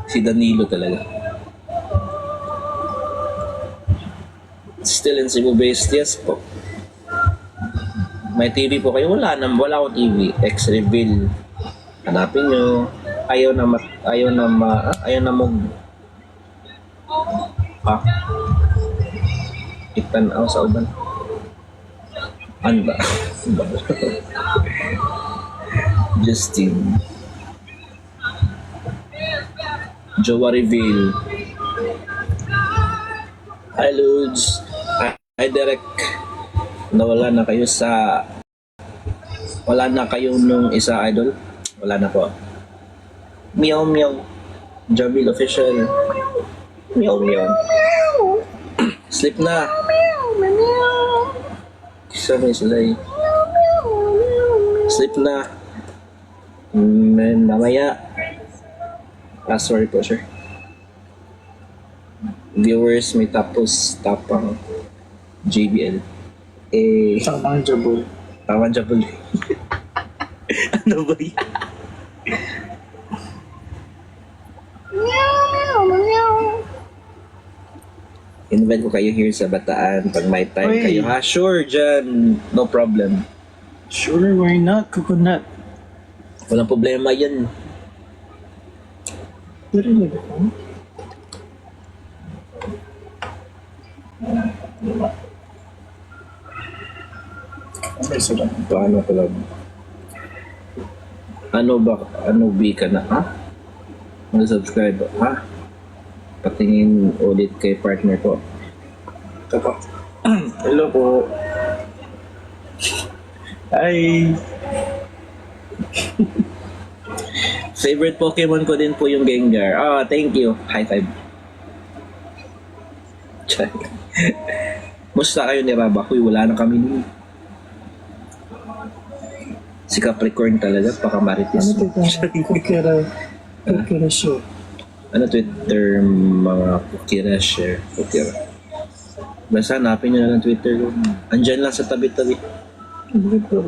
Si Danilo talaga. Still in Cebu based, yes po. May TV po kayo? Wala akong TV. X-Reveal. Hanapin nyo. Ayaw na mo. Ha? Itanaw sa uban. Ano ba? Justin. Jowa reveal. Hi Ludes. Hi Derek. Wala na kayo nung isa idol? Wala na po. Meow meow. Jabil official. Meow meow. Sleep na. Sabi sila sleep na. Mamaya. Sorry po sir. Viewers may tapang JBL. Tamang jabol. Tamang jabol. Ano ba yan? Invite ko kayo here sa Bataan pag may time Oy. kayo. Ha, sure, dyan. No problem. Sure, why not? Coconut. Walang problema yan. Narinig ako? Okay, sila. Paano ko lang? Ano ka na, ha? Mag-subscribe, ha? Patingin ulit kay partner ko. Tako. Hello po. Hi. Favorite Pokemon ko din po yung Gengar. Thank you. High five. Musta kayo ni Raba? Uy, wala na kami nun. Si Capricorn talaga, pakamaritis. Ano ito? Kukira show. Ano Twitter, mga Kukira share? Kukira. Basta hanapin nyo na lang Twitter ko. Andyan lang sa tabi-tabi. Hindi ko.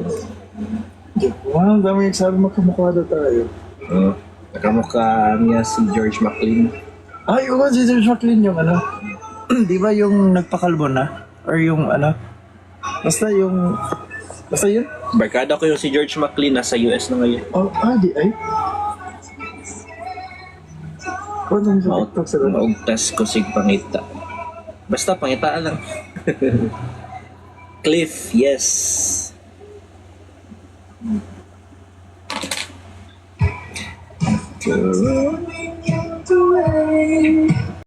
Wow, dami yung sabi magkamukha daw tayo. Nakamukha niya si George McLean. Ay, oo, si George McLean yung ano. Di ba yung nagpakalbo na? Or yung ano? Basta yun. Barkada ko yung si George McLean, nasa US na ngayon. Di ay. Ano sa TikTok sila? Maugtas ko sig pangita. Basta pangita lang. Cliff, yes.